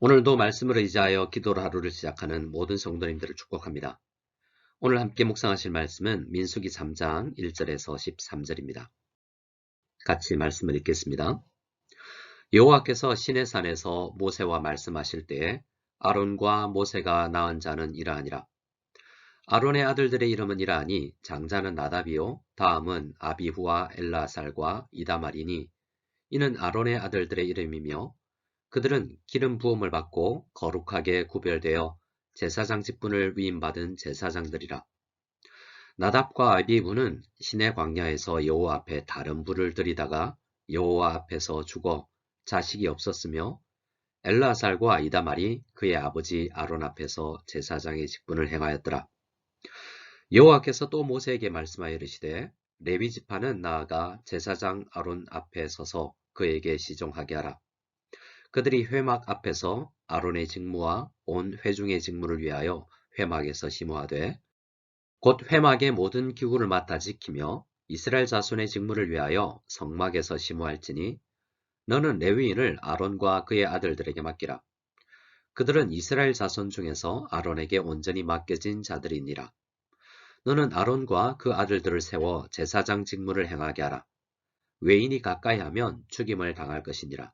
오늘도 말씀을 의지하여 기도로 하루를 시작하는 모든 성도님들을 축복합니다. 오늘 함께 묵상하실 말씀은 민수기 3장 1절에서 13절입니다. 같이 말씀을 읽겠습니다. 여호와께서 시내산에서 모세와 말씀하실 때에 아론과 모세가 낳은 자는 이러하니라. 아론의 아들들의 이름은 이러하니 장자는 나답이요 다음은 아비후와 엘라살과 이다말이니 이는 아론의 아들들의 이름이며 그들은 기름 부음을 받고 거룩하게 구별되어 제사장 직분을 위임받은 제사장들이라. 나답과 아비후는 시내 광야에서 여호와 앞에 다른 불을 들이다가 여호와 앞에서 죽어 자식이 없었으며 엘라살과 이다말이 그의 아버지 아론 앞에서 제사장의 직분을 행하였더라. 여호와께서 또 모세에게 말씀하여 이르시되 레위 지파는 나아가 제사장 아론 앞에 서서 그에게 시종하게 하라. 그들이 회막 앞에서 아론의 직무와 온 회중의 직무를 위하여 회막에서 심호하되 곧 회막의 모든 기구를 맡아 지키며 이스라엘 자손의 직무를 위하여 성막에서 심호할지니 너는 레위인을 아론과 그의 아들들에게 맡기라. 그들은 이스라엘 자손 중에서 아론에게 온전히 맡겨진 자들이니라. 너는 아론과 그 아들들을 세워 제사장 직무를 행하게 하라. 외인이 가까이 하면 죽임을 당할 것이니라.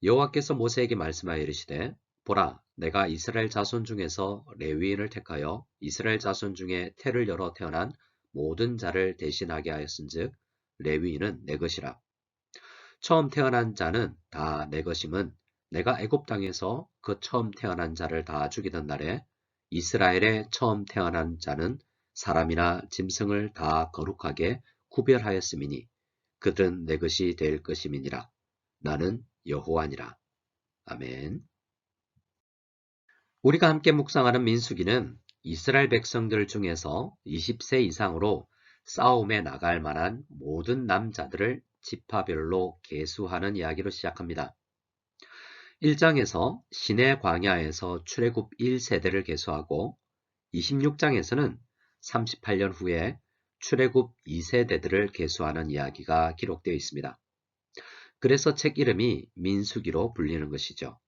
여호와께서 모세에게 말씀하여 이르시되 보라 내가 이스라엘 자손 중에서 레위인을 택하여 이스라엘 자손 중에 태를 열어 태어난 모든 자를 대신하게 하였은즉 레위인은 내 것이라. 처음 태어난 자는 다 내 것임은 내가 애굽 땅에서 그 처음 태어난 자를 다 죽이던 날에 이스라엘의 처음 태어난 자는 사람이나 짐승을 다 거룩하게 구별하였음이니 그들은 내 것이 될 것임이니라. 나는 여호와니라. 아멘. 우리가 함께 묵상하는 민수기는 이스라엘 백성들 중에서 20세 이상으로 싸움에 나갈 만한 모든 남자들을 지파별로 계수하는 이야기로 시작합니다. 1장에서 시내 광야에서 출애굽 1세대를 계수하고 26장에서는 38년 후에 출애굽 2세대들을 계수하는 이야기가 기록되어 있습니다. 그래서 책 이름이 민수기로 불리는 것이죠.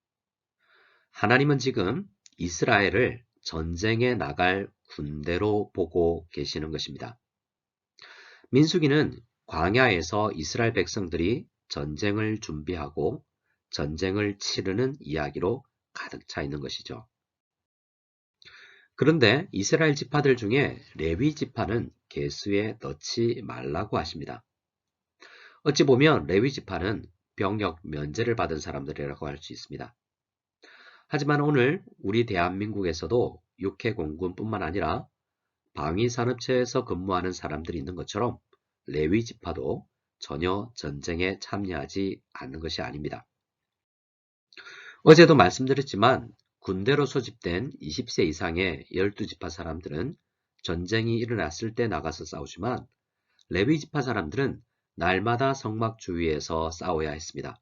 하나님은 지금 이스라엘을 전쟁에 나갈 군대로 보고 계시는 것입니다. 민수기는 광야에서 이스라엘 백성들이 전쟁을 준비하고 전쟁을 치르는 이야기로 가득 차 있는 것이죠. 그런데 이스라엘 지파들 중에 레위 지파는 계수에 넣지 말라고 하십니다. 어찌 보면 레위 지파는 병역 면제를 받은 사람들이라고 할 수 있습니다. 하지만 오늘 우리 대한민국에서도 육해공군뿐만 아니라 방위산업체에서 근무하는 사람들이 있는 것처럼 레위 지파도 전혀 전쟁에 참여하지 않는 것이 아닙니다. 어제도 말씀드렸지만 군대로 소집된 20세 이상의 12지파 사람들은 전쟁이 일어났을 때 나가서 싸우지만 레위 지파 사람들은 날마다 성막 주위에서 싸워야 했습니다.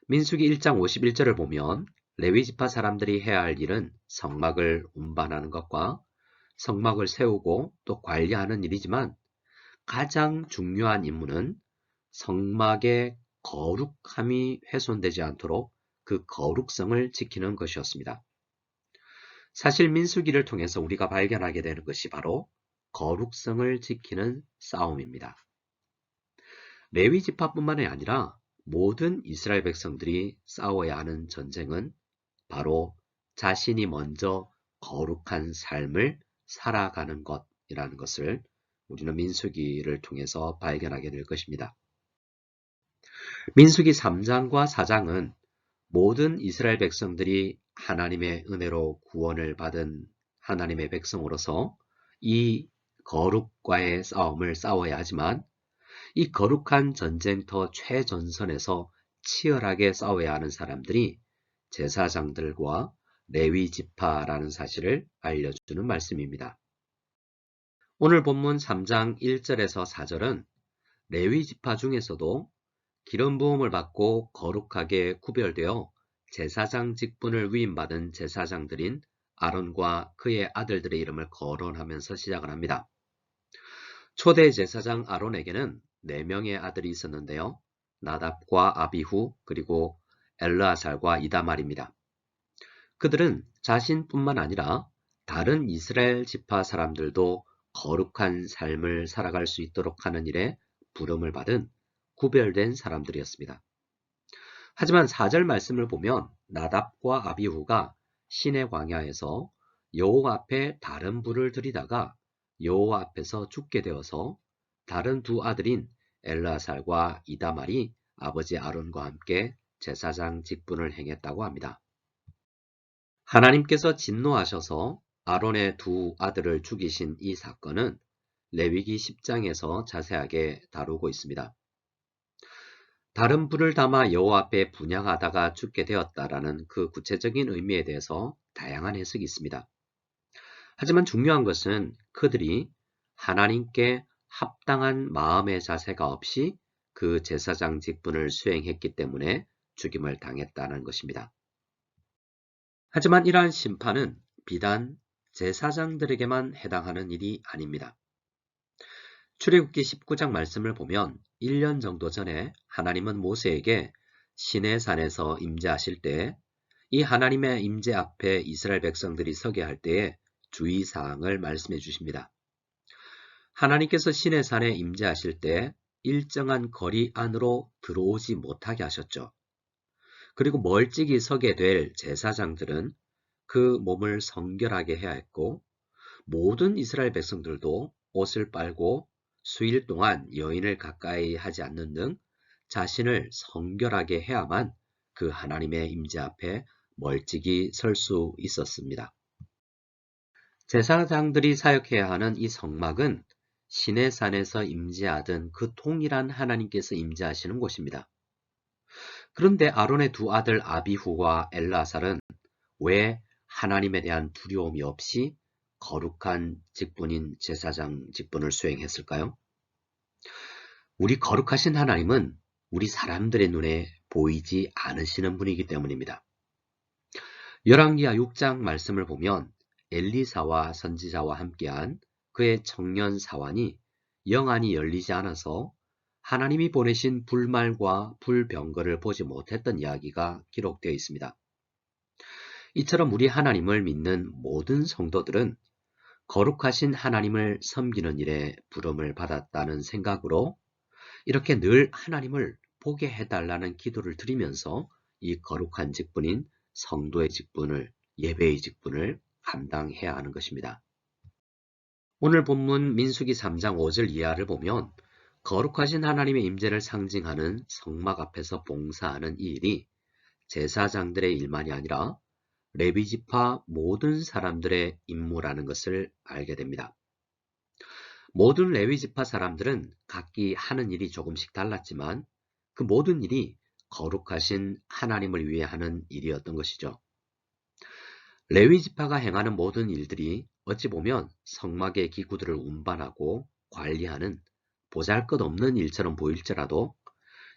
민수기 1장 51절을 보면 레위 지파 사람들이 해야 할 일은 성막을 운반하는 것과 성막을 세우고 또 관리하는 일이지만 가장 중요한 임무는 성막의 거룩함이 훼손되지 않도록 그 거룩성을 지키는 것이었습니다. 사실 민수기를 통해서 우리가 발견하게 되는 것이 바로 거룩성을 지키는 싸움입니다. 레위 지파뿐만이 아니라 모든 이스라엘 백성들이 싸워야 하는 전쟁은 바로 자신이 먼저 거룩한 삶을 살아가는 것이라는 것을 우리는 민수기를 통해서 발견하게 될 것입니다. 민수기 3장과 4장은 모든 이스라엘 백성들이 하나님의 은혜로 구원을 받은 하나님의 백성으로서 이 거룩과의 싸움을 싸워야 하지만 이 거룩한 전쟁터 최전선에서 치열하게 싸워야 하는 사람들이 제사장들과 레위 지파라는 사실을 알려주는 말씀입니다. 오늘 본문 3장 1절에서 4절은 레위 지파 중에서도 기름 부음을 받고 거룩하게 구별되어 제사장 직분을 위임받은 제사장들인 아론과 그의 아들들의 이름을 거론하면서 시작을 합니다. 초대 제사장 아론에게는 4명의 아들이 있었는데요. 나답과 아비후 그리고 엘르아살과 이다말입니다. 그들은 자신뿐만 아니라 다른 이스라엘 지파 사람들도 거룩한 삶을 살아갈 수 있도록 하는 일에 부름을 받은 구별된 사람들이었습니다. 하지만 4절 말씀을 보면 나답과 아비후가 시내 광야에서 여호와 앞에 다른 불을 들이다가 여호와 앞에서 죽게 되어서 다른 두 아들인 엘르아살과 이다말이 아버지 아론과 함께 제사장 직분을 행했다고 합니다. 하나님께서 진노하셔서 아론의 두 아들을 죽이신 이 사건은 레위기 10장에서 자세하게 다루고 있습니다. 다른 불을 담아 여호와 앞에 분향하다가 죽게 되었다라는 그 구체적인 의미에 대해서 다양한 해석이 있습니다. 하지만 중요한 것은 그들이 하나님께 합당한 마음의 자세가 없이 그 제사장 직분을 수행했기 때문에 죽임을 당했다는 것입니다. 하지만 이러한 심판은 비단 제사장들에게만 해당하는 일이 아닙니다. 출애굽기 19장 말씀을 보면 1년 정도 전에 하나님은 모세에게 시내산에서 임재하실 때 이 하나님의 임재 앞에 이스라엘 백성들이 서게 할 때에 주의사항을 말씀해 주십니다. 하나님께서 시내산에 임재하실 때 일정한 거리 안으로 들어오지 못하게 하셨죠. 그리고 멀찍이 서게 될 제사장들은 그 몸을 성결하게 해야 했고 모든 이스라엘 백성들도 옷을 빨고 수일 동안 여인을 가까이 하지 않는 등 자신을 성결하게 해야만 그 하나님의 임재 앞에 멀찍이 설 수 있었습니다. 제사장들이 사역해야 하는 이 성막은 시내산에서 임재하던 그 동일한 하나님께서 임재하시는 곳입니다. 그런데 아론의 두 아들 아비후와 엘르아살은 왜 하나님에 대한 두려움이 없이 거룩한 직분인 제사장 직분을 수행했을까요? 우리 거룩하신 하나님은 우리 사람들의 눈에 보이지 않으시는 분이기 때문입니다. 열왕기하 6장 말씀을 보면 엘리사와 선지자와 함께한 그의 청년 사환이 영안이 열리지 않아서 하나님이 보내신 불말과 불병거를 보지 못했던 이야기가 기록되어 있습니다. 이처럼 우리 하나님을 믿는 모든 성도들은 거룩하신 하나님을 섬기는 일에 부름을 받았다는 생각으로 이렇게 늘 하나님을 보게 해달라는 기도를 드리면서 이 거룩한 직분인 성도의 직분을, 예배의 직분을 감당해야 하는 것입니다. 오늘 본문 민수기 3장 5절 이하를 보면 거룩하신 하나님의 임재를 상징하는 성막 앞에서 봉사하는 이 일이 제사장들의 일만이 아니라 레위지파 모든 사람들의 임무라는 것을 알게 됩니다. 모든 레위지파 사람들은 각기 하는 일이 조금씩 달랐지만 그 모든 일이 거룩하신 하나님을 위해 하는 일이었던 것이죠. 레위지파가 행하는 모든 일들이 어찌 보면 성막의 기구들을 운반하고 관리하는 보잘것없는 일처럼 보일지라도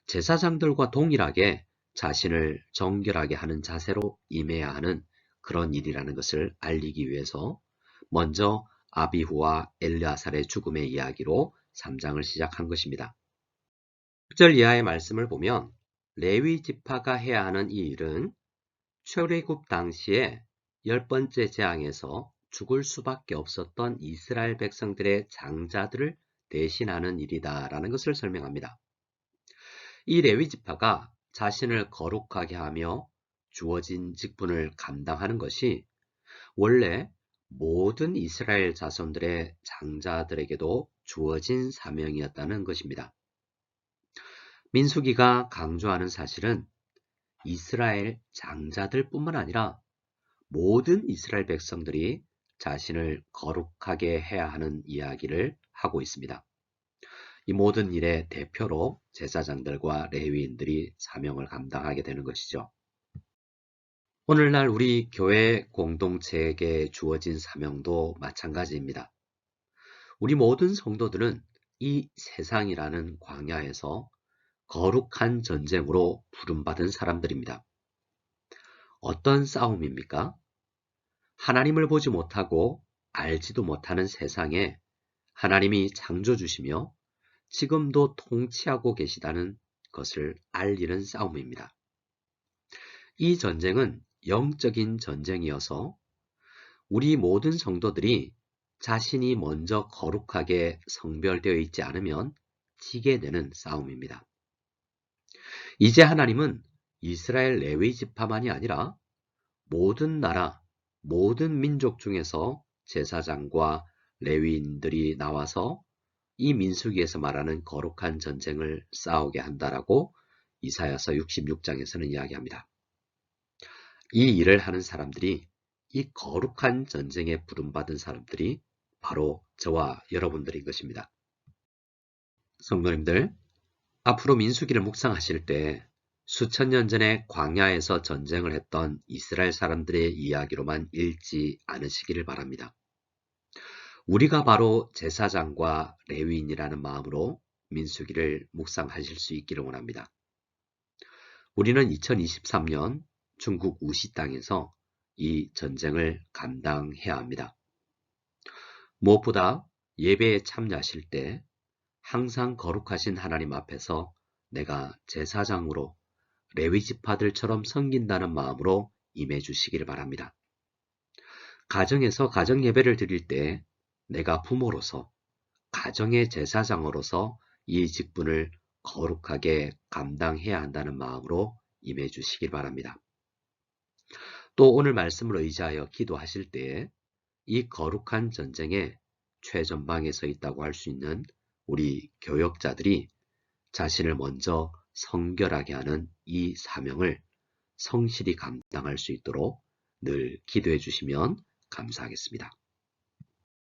제사장들과 동일하게 자신을 정결하게 하는 자세로 임해야 하는 그런 일이라는 것을 알리기 위해서 먼저 아비후와 엘르아살의 죽음의 이야기로 3장을 시작한 것입니다. 6절 이하의 말씀을 보면 레위 지파가 해야 하는 이 일은 출애굽 당시에 10번째 재앙에서 죽을 수밖에 없었던 이스라엘 백성들의 장자들을 대신하는 일이다라는 것을 설명합니다. 이 레위 지파가 자신을 거룩하게 하며 주어진 직분을 감당하는 것이 원래 모든 이스라엘 자손들의 장자들에게도 주어진 사명이었다는 것입니다. 민수기가 강조하는 사실은 이스라엘 장자들 뿐만 아니라 모든 이스라엘 백성들이 자신을 거룩하게 해야 하는 이야기를 하고 있습니다. 이 모든 일의 대표로 제사장들과 레위인들이 사명을 감당하게 되는 것이죠. 오늘날 우리 교회 공동체에게 주어진 사명도 마찬가지입니다. 우리 모든 성도들은 이 세상이라는 광야에서 거룩한 전쟁으로 부름받은 사람들입니다. 어떤 싸움입니까? 하나님을 보지 못하고 알지도 못하는 세상에 하나님이 창조주시며 지금도 통치하고 계시다는 것을 알리는 싸움입니다. 이 전쟁은 영적인 전쟁이어서 우리 모든 성도들이 자신이 먼저 거룩하게 성별되어 있지 않으면 지게 되는 싸움입니다. 이제 하나님은 이스라엘 레위 지파만이 아니라 모든 나라, 모든 민족 중에서 제사장과 레위인들이 나와서 이 민수기에서 말하는 거룩한 전쟁을 싸우게 한다라고 이사야서 66장에서는 이야기합니다. 이 일을 하는 사람들이, 이 거룩한 전쟁에 부름받은 사람들이 바로 저와 여러분들인 것입니다. 성도님들, 앞으로 민수기를 묵상하실 때 수천 년 전에 광야에서 전쟁을 했던 이스라엘 사람들의 이야기로만 읽지 않으시기를 바랍니다. 우리가 바로 제사장과 레위인이라는 마음으로 민수기를 묵상하실 수 있기를 원합니다. 우리는 2023년 중국 우시 땅에서 이 전쟁을 감당해야 합니다. 무엇보다 예배에 참여하실 때 항상 거룩하신 하나님 앞에서 내가 제사장으로 레위 지파들처럼 섬긴다는 마음으로 임해 주시기를 바랍니다. 가정에서 가정 예배를 드릴 때 내가 부모로서 가정의 제사장으로서 이 직분을 거룩하게 감당해야 한다는 마음으로 임해 주시길 바랍니다. 또 오늘 말씀을 의지하여 기도하실 때에 이 거룩한 전쟁의 최전방에 서 있다고 할 수 있는 우리 교역자들이 자신을 먼저 성결하게 하는 이 사명을 성실히 감당할 수 있도록 늘 기도해 주시면 감사하겠습니다.